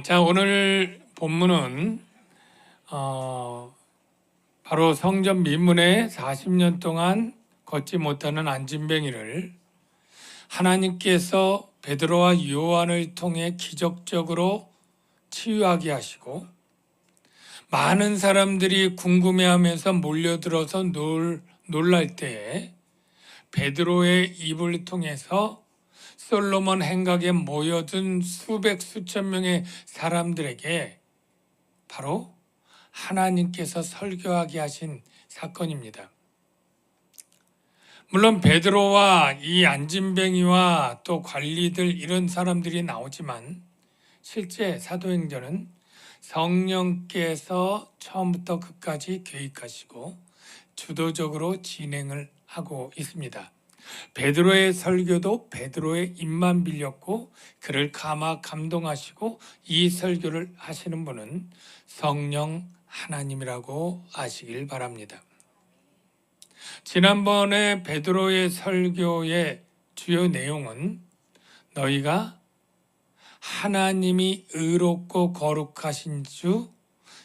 자, 오늘 본문은 바로 성전 민문에 40년 동안 걷지 못하는 안진뱅이를 하나님께서 베드로와 요한을 통해 기적적으로 치유하게 하시고 많은 사람들이 궁금해하면서 몰려들어서 놀랄 때에 베드로의 입을 통해서 솔로몬 행각에 모여든 수백 수천 명의 사람들에게 바로 하나님께서 설교하게 하신 사건입니다. 물론 베드로와 이 안진뱅이와 또 관리들 이런 사람들이 나오지만 실제 사도행전은 성령께서 처음부터 끝까지 계획하시고 주도적으로 진행을 하고 있습니다. 베드로의 설교도 베드로의 입만 빌렸고 그를 감동하시고 이 설교를 하시는 분은 성령 하나님이라고 아시길 바랍니다. 지난번에 베드로의 설교의 주요 내용은 너희가 하나님이 의롭고 거룩하신 주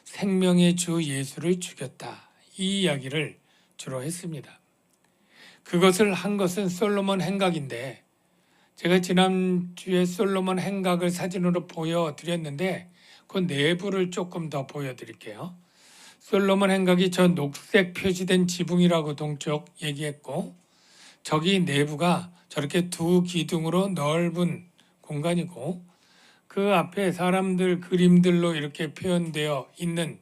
생명의 주 예수를 죽였다, 이 이야기를 주로 했습니다. 그것을 한 것은 솔로몬 행각인데 제가 지난주에 솔로몬 행각을 사진으로 보여드렸는데 그 내부를 조금 더 보여드릴게요. 솔로몬 행각이 저 녹색 표시된 지붕이라고 동쪽 얘기했고 저기 내부가 저렇게 두 기둥으로 넓은 공간이고 그 앞에 사람들 그림들로 이렇게 표현되어 있는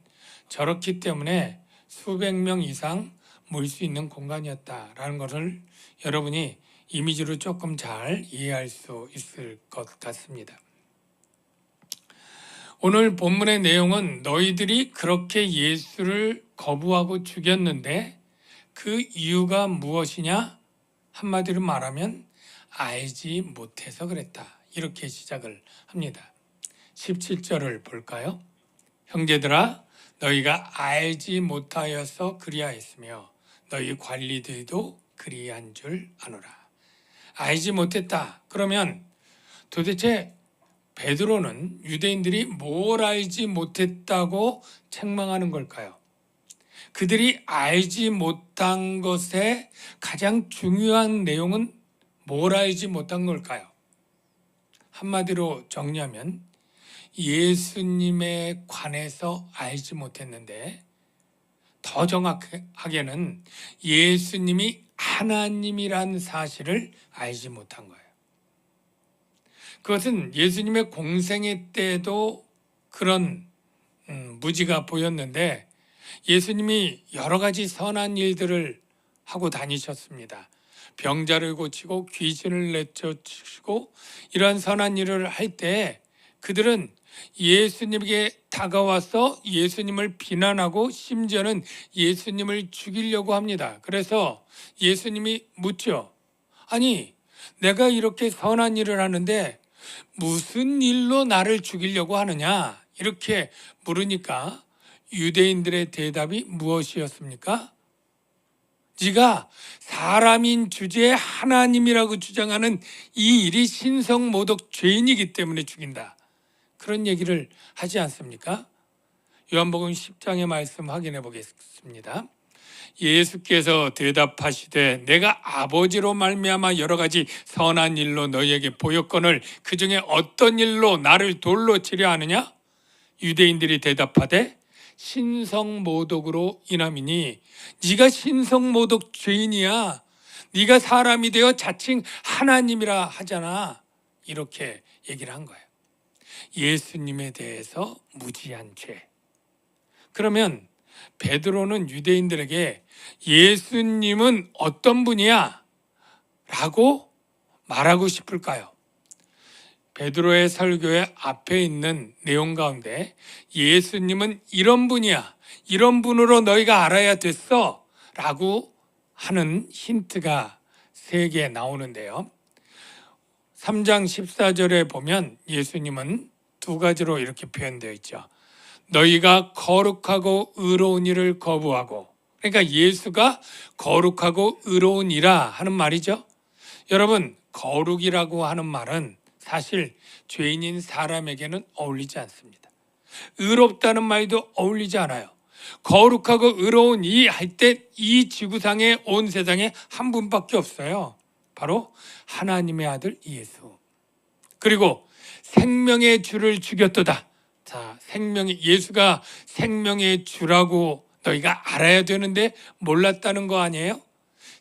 저렇기 때문에 수백 명 이상 모일 수 있는 공간이었다라는 것을 여러분이 이미지로 조금 잘 이해할 수 있을 것 같습니다. 오늘 본문의 내용은 너희들이 그렇게 예수를 거부하고 죽였는데 그 이유가 무엇이냐? 한마디로 말하면 알지 못해서 그랬다, 이렇게 시작을 합니다. 17절을 볼까요? 형제들아, 너희가 알지 못하여서 그리하였으며 너희 관리들도 그리한 줄 아노라. 알지 못했다. 그러면 도대체 베드로는 유대인들이 뭘 알지 못했다고 책망하는 걸까요? 그들이 알지 못한 것의 가장 중요한 내용은 뭘 알지 못한 걸까요? 한마디로 정리하면 예수님에 관해서 알지 못했는데 더 정확하게는 예수님이 하나님이란 사실을 알지 못한 거예요. 그것은 예수님의 공생애 때도 그런 무지가 보였는데 예수님이 여러 가지 선한 일들을 하고 다니셨습니다. 병자를 고치고 귀신을 내쫓으시고 이러한 선한 일을 할 때 그들은 예수님에게 다가와서 예수님을 비난하고 심지어는 예수님을 죽이려고 합니다. 그래서 예수님이 묻죠. 아니, 내가 이렇게 선한 일을 하는데 무슨 일로 나를 죽이려고 하느냐? 이렇게 물으니까 유대인들의 대답이 무엇이었습니까? 네가 사람인 주제에 하나님이라고 주장하는 이 일이 신성모독 죄인이기 때문에 죽인다, 그런 얘기를 하지 않습니까? 요한복음 10장의 말씀 확인해 보겠습니다. 예수께서 대답하시되 내가 아버지로 말미암아 여러 가지 선한 일로 너희에게 보였거늘 그 중에 어떤 일로 나를 돌로 치려 하느냐? 유대인들이 대답하되 신성모독으로 인함이니 네가 신성모독 죄인이야. 네가 사람이 되어 자칭 하나님이라 하잖아. 이렇게 얘기를 한 거예요. 예수님에 대해서 무지한 죄. 그러면 베드로는 유대인들에게 예수님은 어떤 분이야? 라고 말하고 싶을까요? 베드로의 설교의 앞에 있는 내용 가운데 예수님은 이런 분이야, 이런 분으로 너희가 알아야 됐어 라고 하는 힌트가 3개 나오는데요. 3장 14절에 보면 예수님은 2가지로 이렇게 표현되어 있죠. 너희가 거룩하고 의로운 일을 거부하고, 그러니까 예수가 거룩하고 의로운 이라 하는 말이죠. 여러분, 거룩이라고 하는 말은 사실 죄인인 사람에게는 어울리지 않습니다. 의롭다는 말도 어울리지 않아요. 거룩하고 의로운 이 할 때 이 지구상에 온 세상에 한 분밖에 없어요. 바로 하나님의 아들 예수. 그리고 생명의 주를 죽였도다. 자, 예수가 생명의 주라고 너희가 알아야 되는데 몰랐다는 거 아니에요?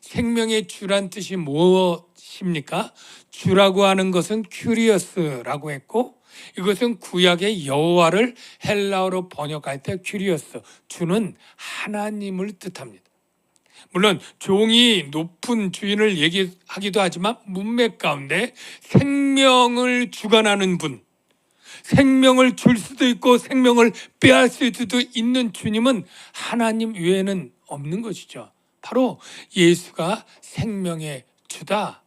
생명의 주란 뜻이 무엇입니까? 주라고 하는 것은 큐리어스라고 했고, 이것은 구약의 여호와를 헬라어로 번역할 때 큐리어스, 주는 하나님을 뜻합니다. 물론 종이 높은 주인을 얘기하기도 하지만 문맥 가운데 생명을 주관하는 분, 생명을 줄 수도 있고 생명을 빼앗을 수도 있는 주님은 하나님 외에는 없는 것이죠. 바로 예수가 생명의 주다.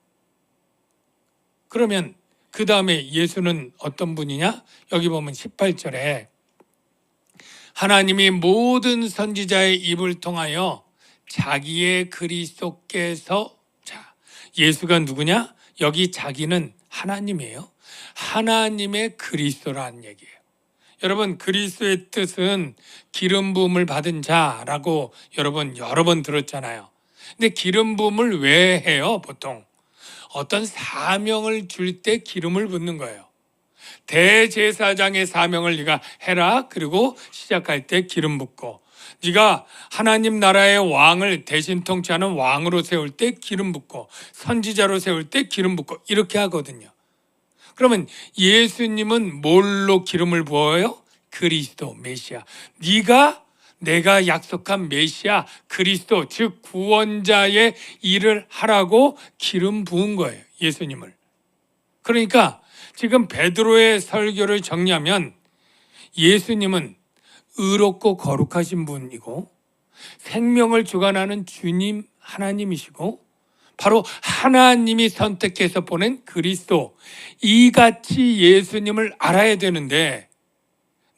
그러면 그 다음에 예수는 어떤 분이냐? 여기 보면 18절에 하나님이 모든 선지자의 입을 통하여 자기의 그리스도께서, 자, 예수가 누구냐? 여기 자기는 하나님이에요. 하나님의 그리스도라는 얘기예요. 여러분, 그리스도의 뜻은 기름 부음을 받은 자라고 여러분 여러 번 들었잖아요. 근데 기름 부음을 왜 해요? 보통 어떤 사명을 줄 때 기름을 붓는 거예요. 대제사장의 사명을 네가 해라. 그리고 시작할 때 기름 붓고, 네가 하나님 나라의 왕을 대신 통치하는 왕으로 세울 때 기름 붓고, 선지자로 세울 때 기름 붓고, 이렇게 하거든요. 그러면 예수님은 뭘로 기름을 부어요? 그리스도, 메시아. 내가 약속한 메시아, 그리스도, 즉 구원자의 일을 하라고 기름 부은 거예요, 예수님을. 그러니까 지금 베드로의 설교를 정리하면 예수님은 의롭고 거룩하신 분이고 생명을 주관하는 주님 하나님이시고 바로 하나님이 선택해서 보낸 그리스도, 이같이 예수님을 알아야 되는데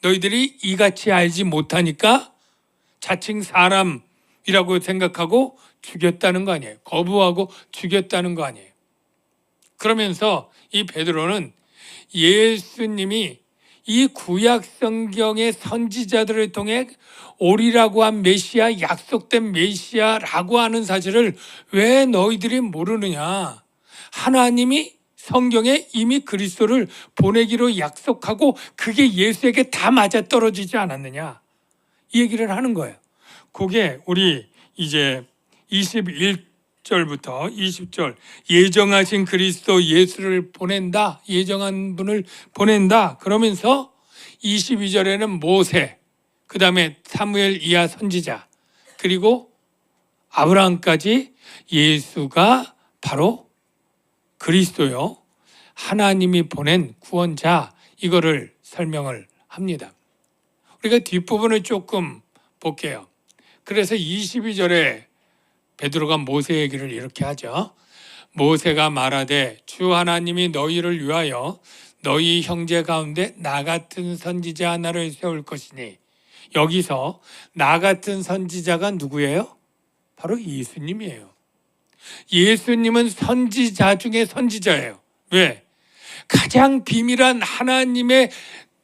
너희들이 이같이 알지 못하니까 자칭 사람이라고 생각하고 죽였다는 거 아니에요. 거부하고 죽였다는 거 아니에요. 그러면서 이 베드로는 예수님이 이 구약 성경의 선지자들을 통해 오리라고 한 메시아, 약속된 메시아라고 하는 사실을 왜 너희들이 모르느냐? 하나님이 성경에 이미 그리스도를 보내기로 약속하고 그게 예수에게 다 맞아떨어지지 않았느냐? 이 얘기를 하는 거예요. 그게 우리 이제 21절부터 20절, 예정하신 그리스도 예수를 보낸다, 예정한 분을 보낸다. 그러면서 22절에는 모세, 그 다음에 사무엘 이하 선지자, 그리고 아브라함까지 예수가 바로 그리스도요, 하나님이 보낸 구원자, 이거를 설명을 합니다. 우리가 뒷부분을 조금 볼게요. 그래서 22절에 베드로가 모세 얘기를 이렇게 하죠. 모세가 말하되 주 하나님이 너희를 위하여 너희 형제 가운데 나 같은 선지자 하나를 세울 것이니, 여기서 나 같은 선지자가 누구예요? 바로 예수님이에요. 예수님은 선지자 중에 선지자예요. 왜? 가장 비밀한 하나님의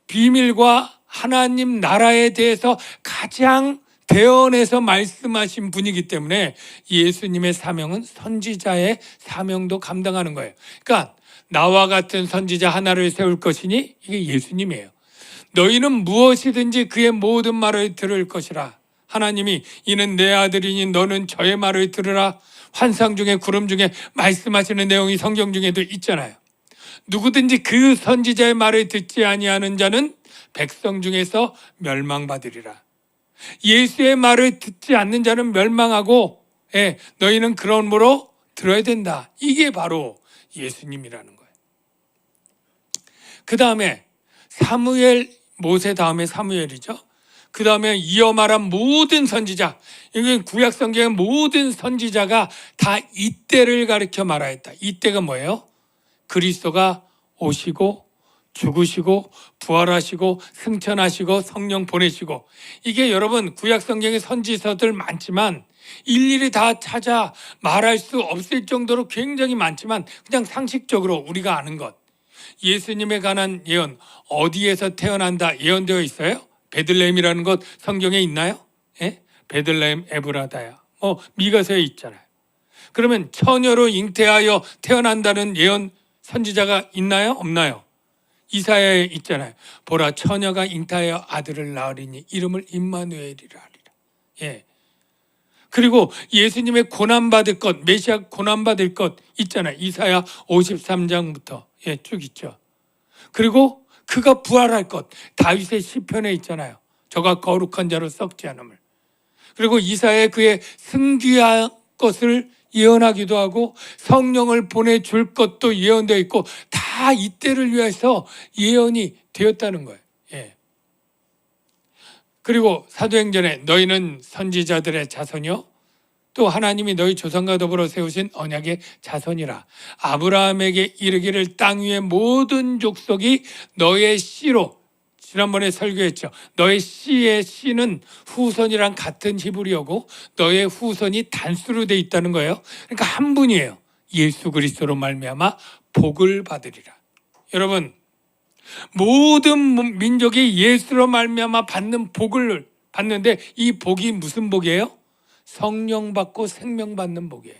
비밀과 하나님 나라에 대해서 가장 대언해서 말씀하신 분이기 때문에 예수님의 사명은 선지자의 사명도 감당하는 거예요. 그러니까 나와 같은 선지자 하나를 세울 것이니, 이게 예수님이에요. 너희는 무엇이든지 그의 모든 말을 들을 것이라. 하나님이 이는 내 아들이니 너는 저의 말을 들으라. 환상 중에 구름 중에 말씀하시는 내용이 성경 중에도 있잖아요. 누구든지 그 선지자의 말을 듣지 아니하는 자는 백성 중에서 멸망받으리라. 예수의 말을 듣지 않는 자는 멸망하고, 너희는 그러므로 들어야 된다. 이게 바로 예수님이라는 거예요. 그 다음에 사무엘, 모세 다음에 사무엘이죠. 그 다음에 이어 말한 모든 선지자, 이게 구약 성경의 모든 선지자가 다 이때를 가리켜 말하였다. 이때가 뭐예요? 그리스도가 오시고 죽으시고 부활하시고 승천하시고 성령 보내시고, 이게 여러분 구약 성경의 선지서들 많지만 일일이 다 찾아 말할 수 없을 정도로 굉장히 많지만 그냥 상식적으로 우리가 아는 것, 예수님에 관한 예언 어디에서 태어난다 예언되어 있어요? 베들레헴이라는 것 성경에 있나요? 예? 베들레헴 에브라다야. 미가서에 있잖아요. 그러면 처녀로 잉태하여 태어난다는 예언 선지자가 있나요? 없나요? 이사야에 있잖아요. 보라 처녀가 잉태하여 아들을 낳으리니 이름을 임마누엘이라 하리라. 예. 그리고 예수님의 고난받을 것, 메시아 고난받을 것 있잖아요. 이사야 53장부터 쭉 있죠. 그리고 그가 부활할 것, 다윗의 시편에 있잖아요. 저가 거룩한 자로 썩지 않음을. 그리고 이사야에 그의 승귀할 것을 예언하기도 하고 성령을 보내줄 것도 예언되어 있고 다 이때를 위해서 예언이 되었다는 거예요. 예. 그리고 사도행전에 너희는 선지자들의 자손이요 또 하나님이 너희 조상과 더불어 세우신 언약의 자손이라. 아브라함에게 이르기를 땅 위의 모든 족속이 너의 씨로, 지난번에 설교했죠. 너의 씨의 씨는 후손이랑 같은 히브리어고 너의 후손이 단수로 돼 있다는 거예요. 그러니까 한 분이에요. 예수 그리스도로 말미암아 복을 받으리라. 여러분, 모든 민족이 예수로 말미암아 받는 복을 받는데 이 복이 무슨 복이에요? 성령 받고 생명 받는 복이에요.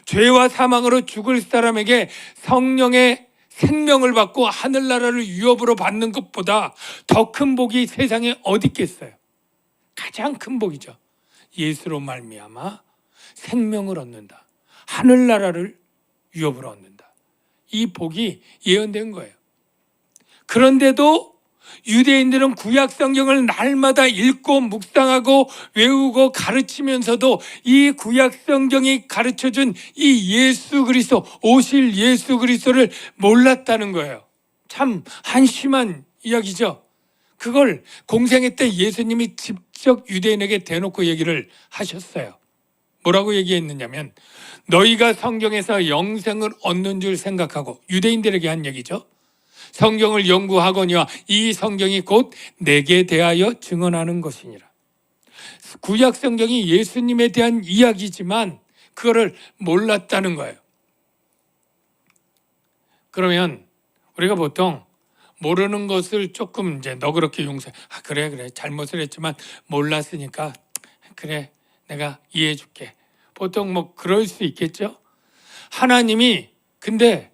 죄와 사망으로 죽을 사람에게 성령의 생명을 받고 하늘나라를 유업으로 받는 것보다 더 큰 복이 세상에 어디 있겠어요? 가장 큰 복이죠. 예수로 말미암아 생명을 얻는다. 하늘나라를 유업으로 얻는다. 이 복이 예언된 거예요. 그런데도 유대인들은 구약 성경을 날마다 읽고 묵상하고 외우고 가르치면서도 이 구약 성경이 가르쳐준 이 예수 그리스도, 오실 예수 그리스도를 몰랐다는 거예요. 참 한심한 이야기죠. 그걸 공생애 때 예수님이 직접 유대인에게 대놓고 얘기를 하셨어요. 뭐라고 얘기했느냐면 너희가 성경에서 영생을 얻는 줄 생각하고, 유대인들에게 한 얘기죠. 성경을 연구하거니와 이 성경이 곧 내게 대하여 증언하는 것이니라. 구약 성경이 예수님에 대한 이야기지만 그거를 몰랐다는 거예요. 그러면 우리가 보통 모르는 것을 조금 이제 너그럽게 용서해. 그래 잘못을 했지만 몰랐으니까 그래 내가 이해해 줄게. 보통 뭐 그럴 수 있겠죠. 하나님이 근데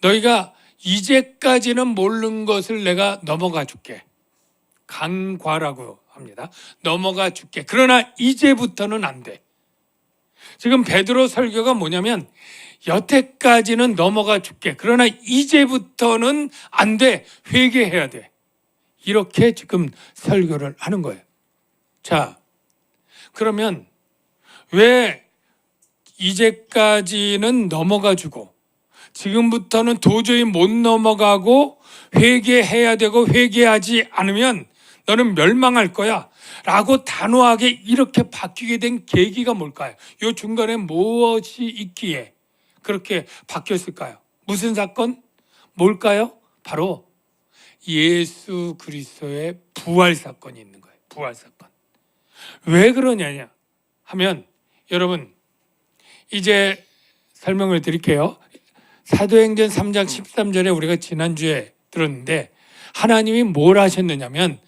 너희가 이제까지는 모르는 것을 내가 넘어가 줄게. 간과라고 합니다. 넘어가 줄게. 그러나 이제부터는 안 돼. 지금 베드로 설교가 뭐냐면 여태까지는 넘어가 줄게. 그러나 이제부터는 안 돼. 회개해야 돼. 이렇게 지금 설교를 하는 거예요. 자, 그러면 왜 이제까지는 넘어가 주고 지금부터는 도저히 못 넘어가고 회개해야 되고 회개하지 않으면 너는 멸망할 거야 라고 단호하게 이렇게 바뀌게 된 계기가 뭘까요? 이 중간에 무엇이 있기에 그렇게 바뀌었을까요? 무슨 사건? 뭘까요? 바로 예수 그리스도의 부활 사건이 있는 거예요. 부활 사건. 왜 그러냐 하면 여러분 이제 설명을 드릴게요. 사도행전 3장 13절에 우리가 지난주에 들었는데 하나님이 뭘 하셨느냐면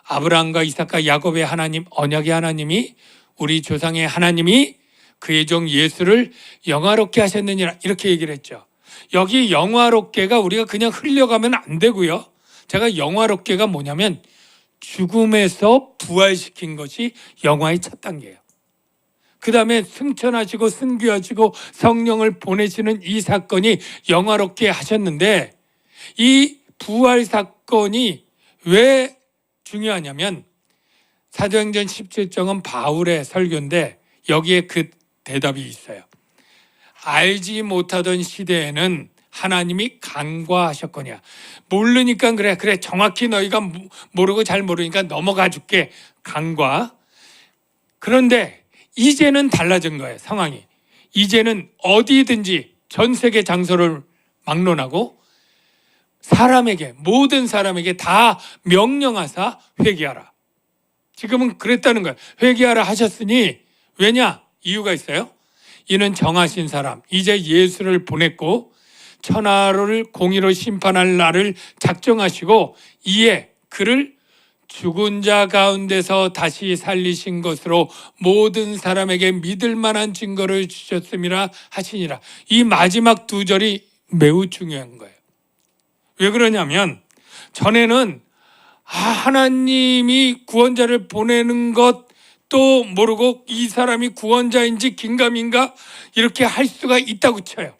아브라함과 이삭과 야곱의 하나님, 언약의 하나님이 우리 조상의 하나님이 그의 종 예수를 영화롭게 하셨느니라 이렇게 얘기를 했죠. 여기 영화롭게가 우리가 그냥 흘려가면 안 되고요. 제가 영화롭게가 뭐냐면 죽음에서 부활시킨 것이 영화의 첫 단계예요. 그 다음에 승천하시고 승귀하시고 성령을 보내시는 이 사건이 영화롭게 하셨는데 이 부활 사건이 왜 중요하냐면 사도행전 17장은 바울의 설교인데 여기에 그 대답이 있어요. 알지 못하던 시대에는 하나님이 간과하셨거냐. 모르니까 그래 정확히 너희가 모르고 잘 모르니까 넘어가 줄게. 간과. 그런데 이제는 달라진 거예요. 상황이. 이제는 어디든지 전 세계 장소를 막론하고 사람에게 모든 사람에게 다 명령하사 회개하라. 지금은 그랬다는 거예요. 회개하라 하셨으니 왜냐? 이유가 있어요. 이는 정하신 사람 이제 예수를 보냈고 천하를 공의로 심판할 날을 작정하시고 이에 그를 죽은 자 가운데서 다시 살리신 것으로 모든 사람에게 믿을 만한 증거를 주셨음이라 하시니라. 이 마지막 두 절이 매우 중요한 거예요. 왜 그러냐면 전에는 하나님이 구원자를 보내는 것도 모르고 이 사람이 구원자인지 긴가민가 이렇게 할 수가 있다고 쳐요.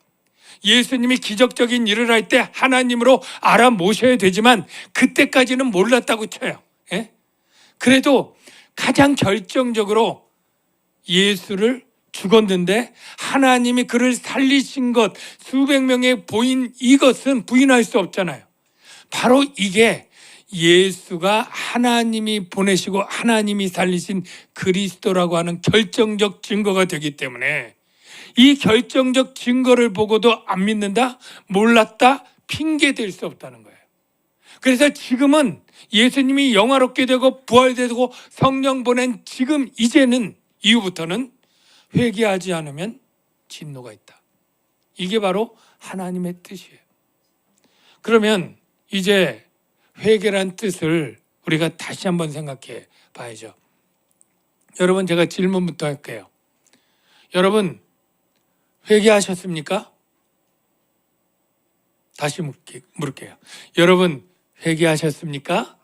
예수님이 기적적인 일을 할 때 하나님으로 알아 모셔야 되지만 그때까지는 몰랐다고 쳐요. 예? 그래도 가장 결정적으로 예수를 죽었는데 하나님이 그를 살리신 것, 수백 명에 보인 이것은 부인할 수 없잖아요. 바로 이게 예수가 하나님이 보내시고 하나님이 살리신 그리스도라고 하는 결정적 증거가 되기 때문에 이 결정적 증거를 보고도 안 믿는다? 몰랐다? 핑계 댈 수 없다는 거예요. 그래서 지금은 예수님이 영화롭게 되고 부활되고 성령 보낸 지금 이제는 이후부터는 회개하지 않으면 진노가 있다. 이게 바로 하나님의 뜻이에요. 그러면 이제 회개란 뜻을 우리가 다시 한번 생각해 봐야죠. 여러분, 제가 질문부터 할게요. 여러분, 회개하셨습니까? 다시 물을게요. 여러분, 회개하셨습니까?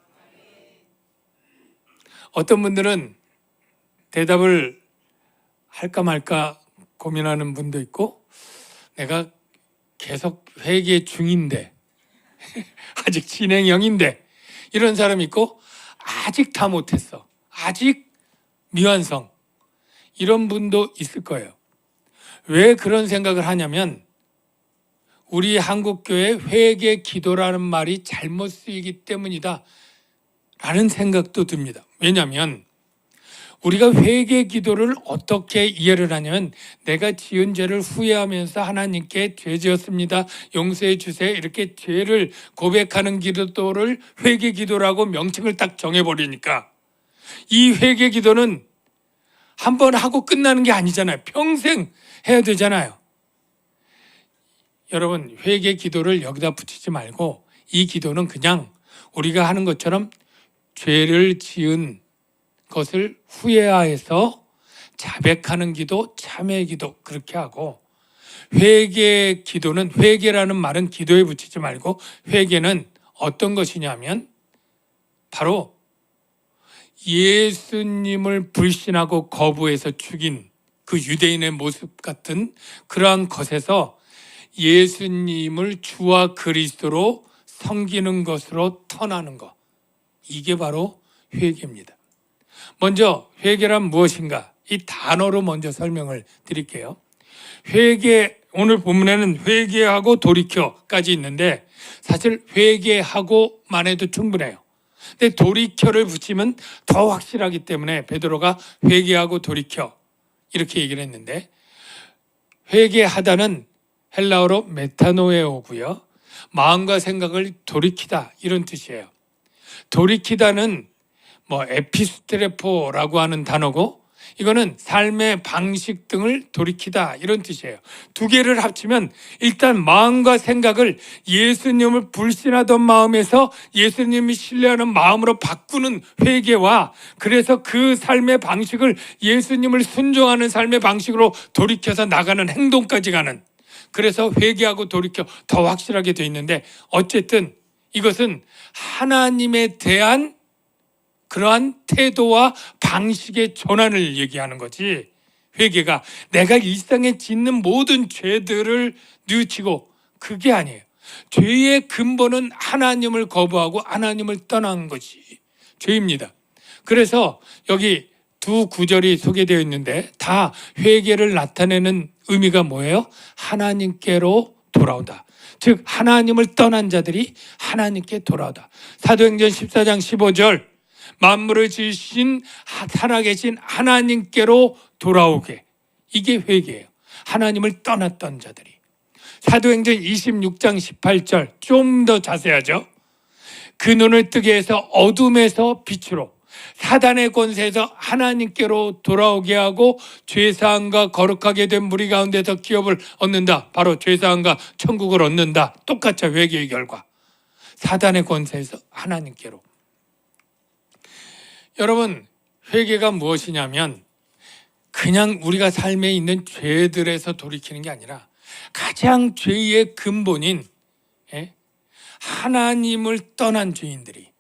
어떤 분들은 대답을 할까 말까 고민하는 분도 있고, 내가 계속 회개 중인데 아직 진행형인데 이런 사람이 있고, 아직 다 못했어, 아직 미완성, 이런 분도 있을 거예요. 왜 그런 생각을 하냐면 우리 한국교회 회개 기도라는 말이 잘못 쓰이기 때문이다 라는 생각도 듭니다. 왜냐하면 우리가 회개 기도를 어떻게 이해를 하냐면 내가 지은 죄를 후회하면서 하나님께 죄 지었습니다, 용서해 주세요, 이렇게 죄를 고백하는 기도를 회개 기도라고 명칭을 딱 정해버리니까 이 회개 기도는 한 번 하고 끝나는 게 아니잖아요. 평생 해야 되잖아요. 여러분, 회개 기도를 여기다 붙이지 말고 이 기도는 그냥 우리가 하는 것처럼 죄를 지은 것을 후회하여서 자백하는 기도, 참회 기도, 그렇게 하고, 회개 기도는, 회개라는 말은 기도에 붙이지 말고 회개는 어떤 것이냐면 바로 예수님을 불신하고 거부해서 죽인 그 유대인의 모습 같은 그러한 것에서 예수님을 주와 그리스도로 섬기는 것으로 턴하는 것, 이게 바로 회개입니다. 먼저 회개란 무엇인가? 이 단어로 먼저 설명을 드릴게요. 회개, 오늘 본문에는 회개하고 돌이켜까지 있는데 사실 회개하고만 해도 충분해요. 근데 돌이켜를 붙이면 더 확실하기 때문에 베드로가 회개하고 돌이켜 이렇게 얘기를 했는데, 회개하다는 헬라어로 메타노에오고요, 마음과 생각을 돌이키다 이런 뜻이에요. 돌이키다는 에피스트레포라고 하는 단어고, 이거는 삶의 방식 등을 돌이키다 이런 뜻이에요. 두 개를 합치면 일단 마음과 생각을 예수님을 불신하던 마음에서 예수님이 신뢰하는 마음으로 바꾸는 회개와, 그래서 그 삶의 방식을 예수님을 순종하는 삶의 방식으로 돌이켜서 나가는 행동까지 가는, 그래서 회개하고 돌이켜 더 확실하게 돼 있는데, 어쨌든 이것은 하나님에 대한 그러한 태도와 방식의 전환을 얘기하는 거지, 회개가 내가 일상에 짓는 모든 죄들을 뉘우치고, 그게 아니에요. 죄의 근본은 하나님을 거부하고 하나님을 떠난 것이 죄입니다. 그래서 여기 두 구절이 소개되어 있는데 다 회개를 나타내는 의미가 뭐예요? 하나님께로 돌아오다. 즉 하나님을 떠난 자들이 하나님께 돌아오다. 사도행전 14장 15절, 만물을 지으신 살아계신 하나님께로 돌아오게, 이게 회개예요. 하나님을 떠났던 자들이. 사도행전 26장 18절 좀 더 자세하죠. 그 눈을 뜨게 해서 어둠에서 빛으로, 사단의 권세에서 하나님께로 돌아오게 하고 죄사함과 거룩하게 된 무리 가운데서 기업을 얻는다. 바로 죄사함과 천국을 얻는다. 똑같죠. 회개의 결과. 사단의 권세에서 하나님께로. 여러분, 회개가 무엇이냐면 그냥 우리가 삶에 있는 죄들에서 돌이키는 게 아니라 가장 죄의 근본인 하나님을 떠난 죄인들이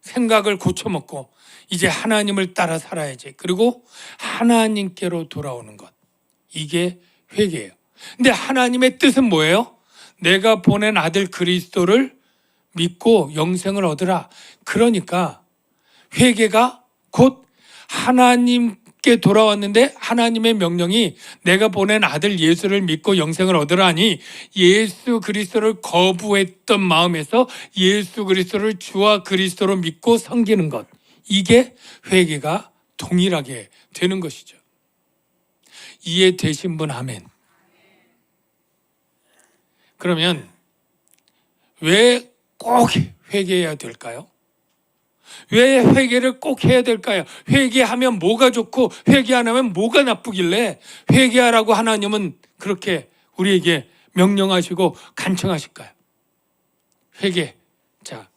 생각을 고쳐먹고 이제 하나님을 따라 살아야지. 그리고 하나님께로 돌아오는 것. 이게 회개예요. 근데 하나님의 뜻은 뭐예요? 내가 보낸 아들 그리스도를 믿고 영생을 얻으라. 그러니까 회개가 곧 하나님께 돌아왔는데 하나님의 명령이 내가 보낸 아들 예수를 믿고 영생을 얻으라니 예수 그리스도를 거부했던 마음에서 예수 그리스도를 주와 그리스도로 믿고 섬기는 것. 이게 회개가 동일하게 되는 것이죠. 이해되신 분 아멘. 그러면 왜 꼭 회개해야 될까요? 왜 회개를 꼭 해야 될까요? 회개하면 뭐가 좋고 회개 안 하면 뭐가 나쁘길래 회개하라고 하나님은 그렇게 우리에게 명령하시고 간청하실까요? 회개. 자,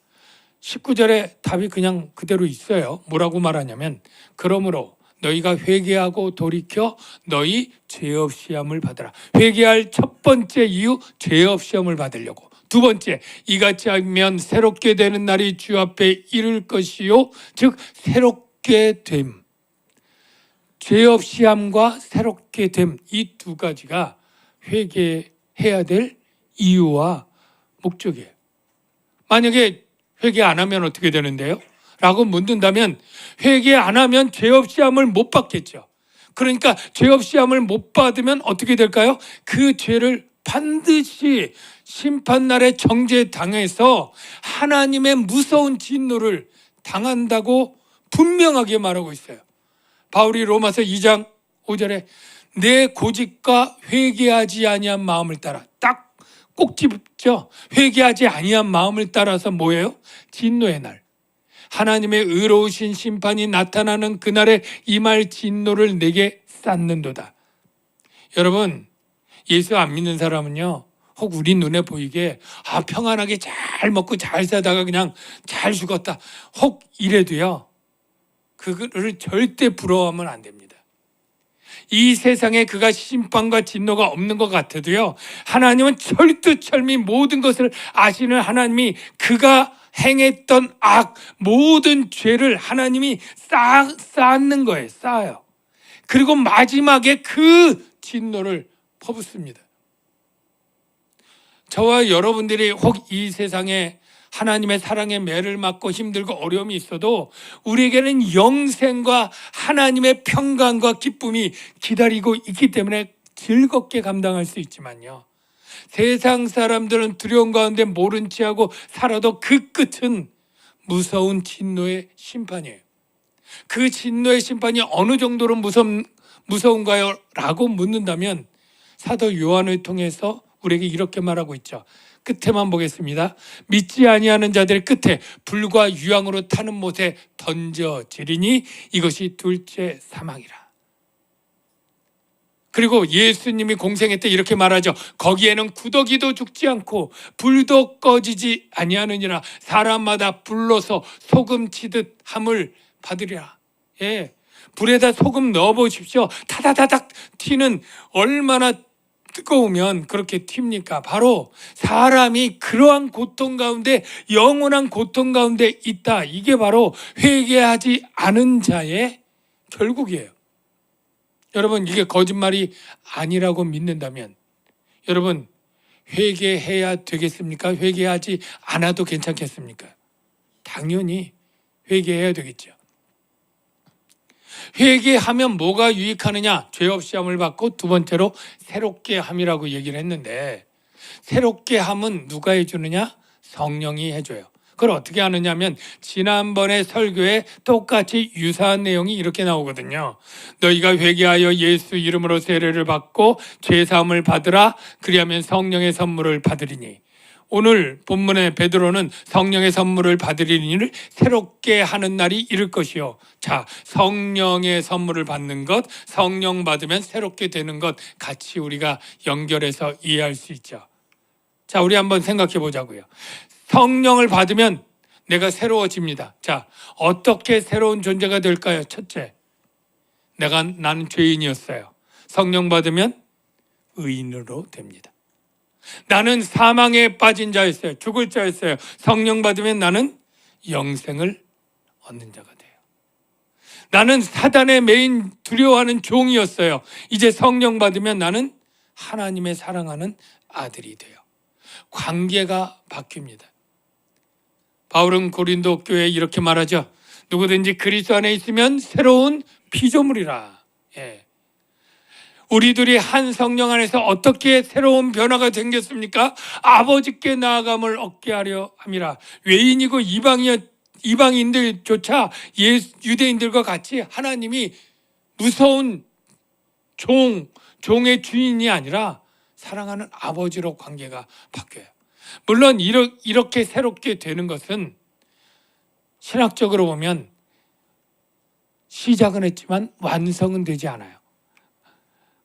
19절에 답이 그냥 그대로 있어요. 뭐라고 말하냐면 그러므로 너희가 회개하고 돌이켜 너희 죄 없이 함을 받으라. 회개할 첫 번째 이유, 죄 없이 함을 받으려고. 두 번째, 이같이 하면 새롭게 되는 날이 주 앞에 이를 것이요, 즉 새롭게 됨. 죄 없이 함과 새롭게 됨, 이 두 가지가 회개해야 될 이유와 목적이에요. 만약에 회개 안 하면 어떻게 되는데요? 라고 묻는다면 회개 안 하면 죄 없이 함을 못 받겠죠. 그러니까 죄 없이 함을 못 받으면 어떻게 될까요? 그 죄를 반드시 심판날에 정죄당해서 하나님의 무서운 진노를 당한다고 분명하게 말하고 있어요. 바울이 로마서 2장 5절에 내 고집과 회개하지 아니한 마음을 따라, 딱 꼭 집죠. 회개하지 아니한 마음을 따라서 뭐예요? 진노의 날, 하나님의 의로우신 심판이 나타나는 그날에 임할 진노를 내게 쌓는도다. 여러분, 예수 안 믿는 사람은요, 혹 우리 눈에 보이게 평안하게 잘 먹고 잘 사다가 그냥 잘 죽었다, 혹 이래도요, 그거를 절대 부러워하면 안 됩니다. 이 세상에 그가 심판과 진노가 없는 것 같아도요, 하나님은 철두철미 모든 것을 아시는 하나님이 그가 행했던 악, 모든 죄를 하나님이 쌓는 거예요. 쌓아요. 그리고 마지막에 그 진노를 퍼붓습니다. 저와 여러분들이 혹 이 세상에 하나님의 사랑의 매를 맞고 힘들고 어려움이 있어도 우리에게는 영생과 하나님의 평강과 기쁨이 기다리고 있기 때문에 즐겁게 감당할 수 있지만요, 세상 사람들은 두려움 가운데 모른 채 하고 살아도 그 끝은 무서운 진노의 심판이에요. 그 진노의 심판이 어느 정도로 무서운가요? 라고 묻는다면 사도 요한을 통해서 우리에게 이렇게 말하고 있죠. 끝에만 보겠습니다. 믿지 아니하는 자들의 끝에 불과 유황으로 타는 못에 던져지리니 이것이 둘째 사망이라. 그리고 예수님이 공생애 때 이렇게 말하죠. 거기에는 구더기도 죽지 않고 불도 꺼지지 아니하느니라. 사람마다 불러서 소금 치듯 함을 받으리라. 예, 불에다 소금 넣어보십시오. 타다다닥 튀는, 얼마나 뜨거우면 그렇게 튑니까? 바로 사람이 그러한 고통 가운데, 영원한 고통 가운데 있다. 이게 바로 회개하지 않은 자의 결국이에요. 여러분, 이게 거짓말이 아니라고 믿는다면 여러분, 회개해야 되겠습니까? 회개하지 않아도 괜찮겠습니까? 당연히 회개해야 되겠죠. 회개하면 뭐가 유익하느냐? 죄 없이 함을 받고, 두 번째로 새롭게 함이라고 얘기를 했는데, 새롭게 함은 누가 해주느냐? 성령이 해줘요. 그걸 어떻게 하느냐면 지난번에 설교에 똑같이 유사한 내용이 이렇게 나오거든요. 너희가 회개하여 예수 이름으로 세례를 받고 죄 사함을 받으라. 그리하면 성령의 선물을 받으리니. 오늘 본문의 베드로는 성령의 선물을 받으리니 새롭게 하는 날이 이를 것이요. 자, 성령의 선물을 받는 것, 성령 받으면 새롭게 되는 것 같이 우리가 연결해서 이해할 수 있죠. 자, 우리 한번 생각해 보자고요. 성령을 받으면 내가 새로워집니다. 자, 어떻게 새로운 존재가 될까요? 첫째, 나는 죄인이었어요. 성령 받으면 의인으로 됩니다. 나는 사망에 빠진 자였어요. 죽을 자였어요. 성령 받으면 나는 영생을 얻는 자가 돼요. 나는 사단의 매인 두려워하는 종이었어요. 이제 성령 받으면 나는 하나님의 사랑하는 아들이 돼요. 관계가 바뀝니다. 바울은 고린도 교회에 이렇게 말하죠. 누구든지 그리스도 안에 있으면 새로운 피조물이라. 예. 우리들이 한 성령 안에서 어떻게 새로운 변화가 생겼습니까? 아버지께 나아감을 얻게 하려 함이라. 외인이고 이방인들조차 유대인들과 같이 하나님이 무서운 종의 주인이 아니라 사랑하는 아버지로 관계가 바뀌어요. 물론 이렇게 새롭게 되는 것은 신학적으로 보면 시작은 했지만 완성은 되지 않아요.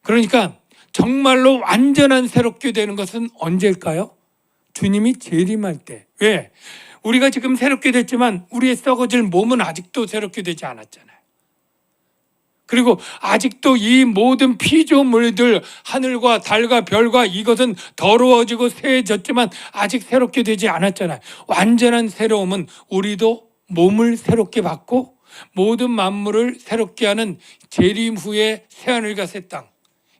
그러니까 정말로 완전한 새롭게 되는 것은 언제일까요? 주님이 재림할 때. 왜? 우리가 지금 새롭게 됐지만 우리의 썩어질 몸은 아직도 새롭게 되지 않았잖아요. 그리고 아직도 이 모든 피조물들, 하늘과 달과 별과 이것은 더러워지고 새해졌지만 아직 새롭게 되지 않았잖아요. 완전한 새로움은 우리도 몸을 새롭게 받고 모든 만물을 새롭게 하는 재림 후의 새하늘과 새 땅,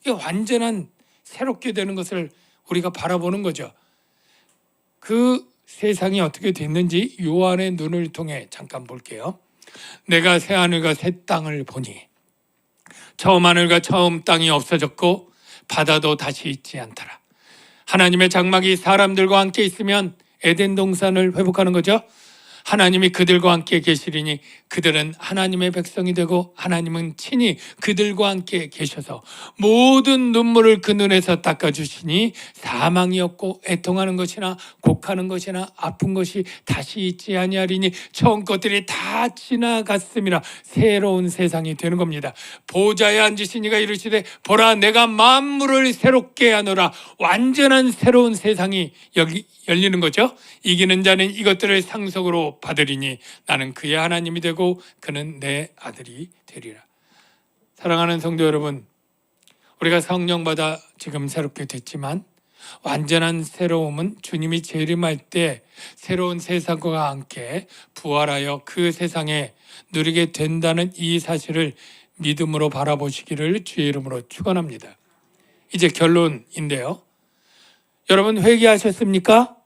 이게 완전한 새롭게 되는 것을 우리가 바라보는 거죠. 그 세상이 어떻게 됐는지 요한의 눈을 통해 잠깐 볼게요. 내가 새하늘과 새 땅을 보니 처음 하늘과 처음 땅이 없어졌고 바다도 다시 있지 않더라. 하나님의 장막이 사람들과 함께 있으면 에덴 동산을 회복하는 거죠. 하나님이 그들과 함께 계시리니 그들은 하나님의 백성이 되고 하나님은 친히 그들과 함께 계셔서 모든 눈물을 그 눈에서 닦아주시니 사망이 없고 애통하는 것이나 곡하는 것이나 아픈 것이 다시 있지 아니하리니 처음 것들이 다 지나갔음이라. 새로운 세상이 되는 겁니다. 보좌에 앉으신 이가 이르시되 보라 내가 만물을 새롭게 하노라. 완전한 새로운 세상이 여기 열리는 거죠. 이기는 자는 이것들을 상속으로 받으리니 나는 그의 하나님이 되고 그는 내 아들이 되리라. 사랑하는 성도 여러분, 우리가 성령 받아 지금 새롭게 됐지만 완전한 새로움은 주님이 재림할 때 새로운 세상과 함께 부활하여 그 세상에 누리게 된다는 이 사실을 믿음으로 바라보시기를 주의 이름으로 축원합니다. 이제 결론인데요. 여러분 회개하셨습니까?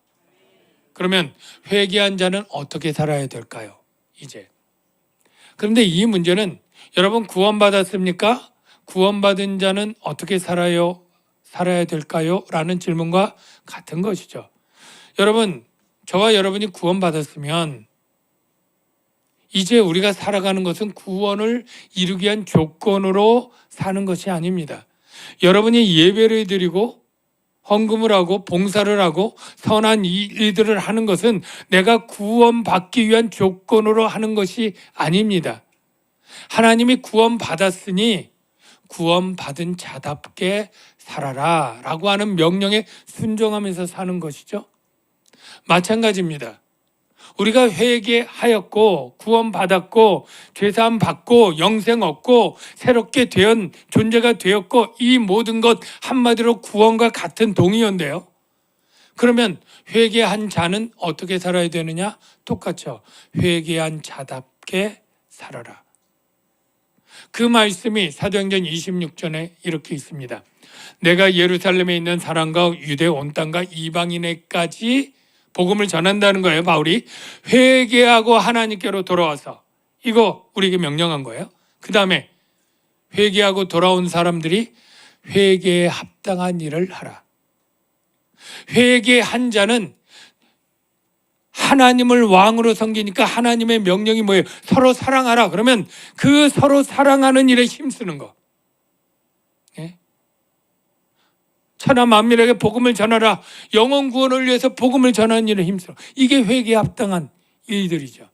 그러면 회개한 자는 어떻게 살아야 될까요? 이제. 그런데 이 문제는 여러분 구원받았습니까? 구원받은 자는 어떻게 살아야 될까요? 라는 질문과 같은 것이죠. 여러분, 저와 여러분이 구원받았으면 이제 우리가 살아가는 것은 구원을 이루기 위한 조건으로 사는 것이 아닙니다. 여러분이 예배를 드리고 헌금을 하고 봉사를 하고 선한 일들을 하는 것은 내가 구원받기 위한 조건으로 하는 것이 아닙니다. 하나님이 구원받았으니 구원받은 자답게 살아라 라고 하는 명령에 순종하면서 사는 것이죠. 마찬가지입니다. 우리가 회개하였고 구원받았고 죄사함 받고 영생 얻고 새롭게 된 존재가 되었고 이 모든 것 한마디로 구원과 같은 동의어인데요. 그러면 회개한 자는 어떻게 살아야 되느냐? 똑같죠. 회개한 자답게 살아라. 그 말씀이 사도행전 26절에 이렇게 있습니다. 내가 예루살렘에 있는 사람과 유대 온 땅과 이방인에까지 복음을 전한다는 거예요. 바울이 회개하고 하나님께로 돌아와서, 이거 우리에게 명령한 거예요. 그 다음에 회개하고 돌아온 사람들이 회개에 합당한 일을 하라. 회개한 자는 하나님을 왕으로 섬기니까 하나님의 명령이 뭐예요? 서로 사랑하라. 그러면 그 서로 사랑하는 일에 힘쓰는 거. 예? 천하 만민에게 복음을 전하라. 영혼 구원을 위해서 복음을 전하는 일에 힘써. 이게 회개에 합당한 일들이죠.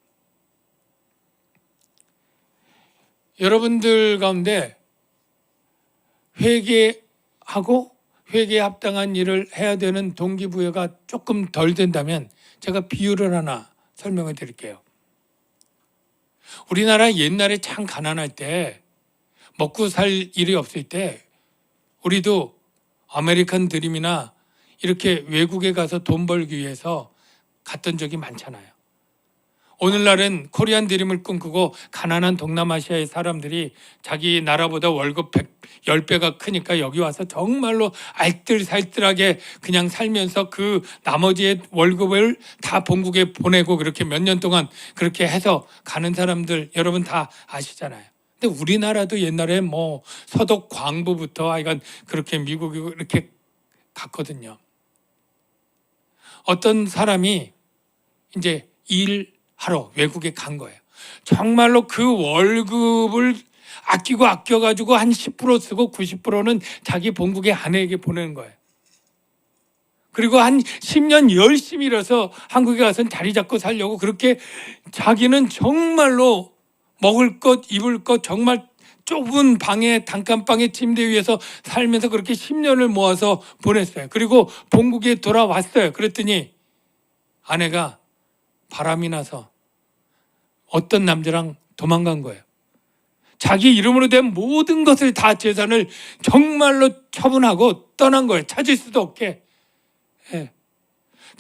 여러분들 가운데 회개하고 회개에 합당한 일을 해야 되는 동기부여가 조금 덜 된다면 제가 비유를 하나 설명해 드릴게요. 우리나라 옛날에 참 가난할 때, 먹고 살 일이 없을 때 우리도 아메리칸 드림이나 이렇게 외국에 가서 돈 벌기 위해서 갔던 적이 많잖아요. 오늘날은 코리안 드림을 꿈꾸고 가난한 동남아시아의 사람들이 자기 나라보다 월급 10배가 크니까 여기 와서 정말로 알뜰살뜰하게 그냥 살면서 그 나머지의 월급을 다 본국에 보내고 그렇게 몇 년 동안 그렇게 해서 가는 사람들 여러분 다 아시잖아요. 근데 우리나라도 옛날에 뭐 서독 광부부터 하여간 그렇게 미국이 이렇게 갔거든요. 어떤 사람이 이제 일하러 외국에 간 거예요. 정말로 그 월급을 아끼고 아껴가지고 한 10% 쓰고 90%는 자기 본국의 아내에게 보내는 거예요. 그리고 한 10년 열심히 일해서 한국에 가서 자리 잡고 살려고 그렇게 자기는 정말로 먹을 것, 입을 것 정말 좁은 방에 단칸방에 침대 위에서 살면서 그렇게 10년을 모아서 보냈어요. 그리고 본국에 돌아왔어요. 그랬더니 아내가 바람이 나서 어떤 남자랑 도망간 거예요. 자기 이름으로 된 모든 것을 다 재산을 정말로 처분하고 떠난 거예요. 찾을 수도 없게. 예.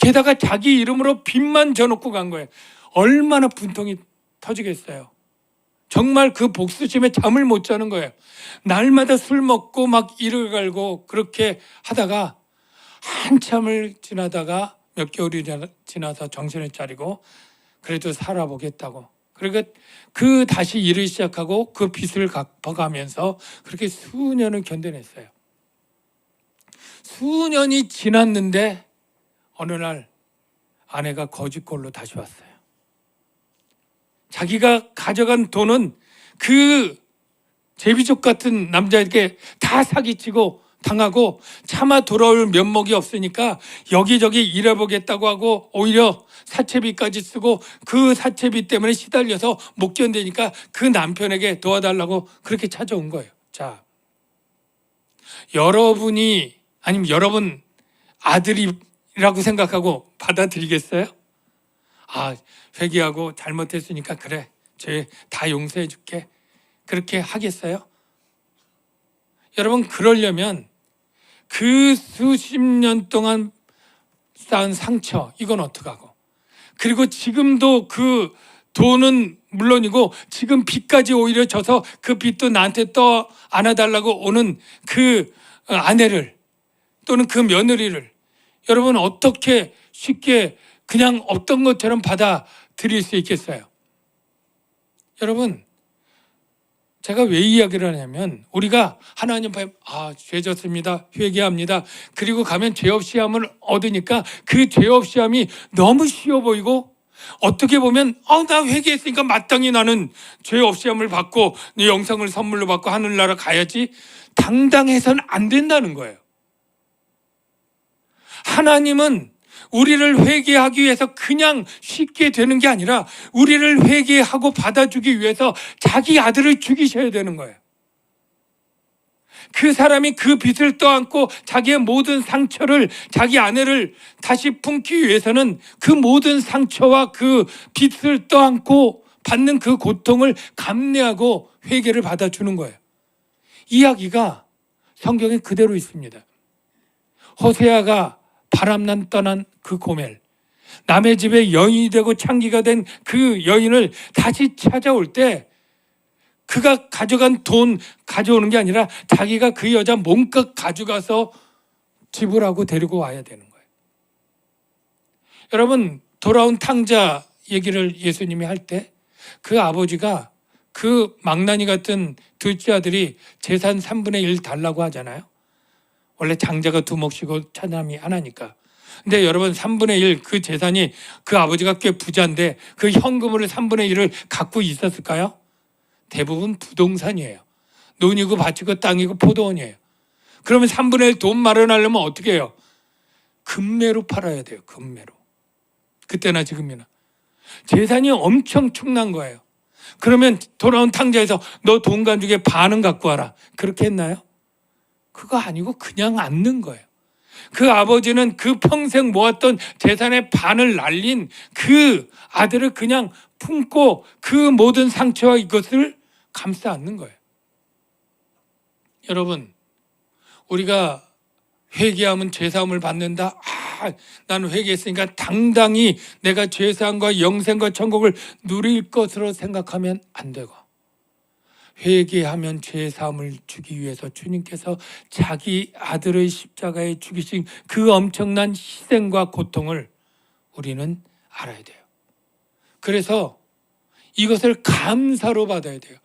게다가 자기 이름으로 빚만 져놓고 간 거예요. 얼마나 분통이 터지겠어요. 정말 그 복수심에 잠을 못 자는 거예요. 날마다 술 먹고 막 이를 갈고 그렇게 하다가 한참을 지나다가 몇 개월이 지나서 정신을 차리고 그래도 살아보겠다고. 그러니까 그 다시 일을 시작하고 그 빚을 갚아가면서 그렇게 수년을 견뎌냈어요. 수년이 지났는데 어느 날 아내가 거짓골로 다시 왔어요. 자기가 가져간 돈은 그 제비족 같은 남자에게 다 사기치고 당하고 차마 돌아올 면목이 없으니까 여기저기 일해보겠다고 하고 오히려 사채비까지 쓰고 그 사채비 때문에 시달려서 못 견디니까 그 남편에게 도와달라고 그렇게 찾아온 거예요. 자, 여러분이 아니면 여러분 아들이라고 생각하고 받아들이겠어요? 아, 회개하고 잘못했으니까 그래, 죄 다 용서해 줄게. 그렇게 하겠어요? 여러분, 그러려면 그 수십 년 동안 쌓은 상처 이건 어떡하고, 그리고 지금도 그 돈은 물론이고 지금 빚까지 오히려 져서 그 빚도 나한테 또 안아달라고 오는 그 아내를 또는 그 며느리를 여러분 어떻게 쉽게 그냥 없던 것처럼 받아들일 수 있겠어요? 여러분, 제가 왜 이야기를 하냐면 우리가 하나님 앞에 죄 졌습니다, 회개합니다, 그리고 가면 죄 없이 함을 얻으니까 그 죄 없이 함이 너무 쉬워 보이고 어떻게 보면 나 회개했으니까 마땅히 나는 죄 없이 함을 받고 네 영상을 선물로 받고 하늘나라 가야지, 당당해서는 안 된다는 거예요. 하나님은 우리를 회개하기 위해서 그냥 쉽게 되는 게 아니라 우리를 회개하고 받아주기 위해서 자기 아들을 죽이셔야 되는 거예요. 그 사람이 그 빚을 떠안고 자기의 모든 상처를, 자기 아내를 다시 품기 위해서는 그 모든 상처와 그 빚을 떠안고 받는 그 고통을 감내하고 회개를 받아주는 거예요. 이야기가 성경에 그대로 있습니다. 호세아가 바람난 떠난 그 고멜, 남의 집에 여인이 되고 창기가 된 그 여인을 다시 찾아올 때 그가 가져간 돈 가져오는 게 아니라 자기가 그 여자 몸값 가져가서 지불하고 데리고 와야 되는 거예요. 여러분, 돌아온 탕자 얘기를 예수님이 할 때 그 아버지가 그 망나니 같은 둘째 아들이 재산 3분의 1 달라고 하잖아요. 원래 장자가 2몫이고 차남이 하나니까. 근데 여러분, 3분의 1 그 재산이, 그 아버지가 꽤 부자인데 그 현금으로 3분의 1을 갖고 있었을까요? 대부분 부동산이에요. 논이고 밭이고 땅이고 포도원이에요. 그러면 3분의 1 돈 마련하려면 어떻게 해요? 금매로 팔아야 돼요. 금매로. 그때나 지금이나. 재산이 엄청 충난 거예요. 그러면 돌아온 탕자에서 너 돈 가지고 반은 갖고 와라. 그렇게 했나요? 그거 아니고 그냥 앉는 거예요. 그 아버지는 그 평생 모았던 재산의 반을 날린 그 아들을 그냥 품고 그 모든 상처와 이것을 감싸 안는 거예요. 여러분, 우리가 회개하면 죄사함을 받는다. 나는 회개했으니까 당당히 내가 죄사함과 영생과 천국을 누릴 것으로 생각하면 안 되고, 회개하면 죄사함을 주기 위해서 주님께서 자기 아들의 십자가에 죽이신 그 엄청난 희생과 고통을 우리는 알아야 돼요. 그래서 이것을 감사로 받아야 돼요.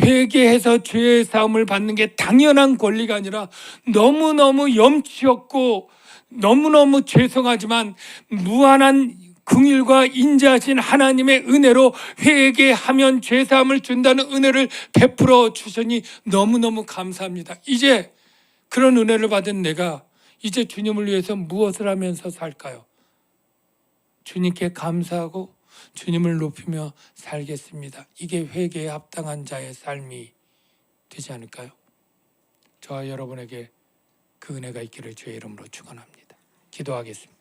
회개해서 죄의 사함을 받는 게 당연한 권리가 아니라 너무너무 염치 없고 너무너무 죄송하지만 무한한 긍휼과 인자하신 하나님의 은혜로 회개하면 죄사함을 준다는 은혜를 베풀어 주시니 너무너무 감사합니다. 이제 그런 은혜를 받은 내가 이제 주님을 위해서 무엇을 하면서 살까요? 주님께 감사하고 주님을 높이며 살겠습니다. 이게 회개에 합당한 자의 삶이 되지 않을까요? 저와 여러분에게 그 은혜가 있기를 주의 이름으로 축원합니다. 기도하겠습니다.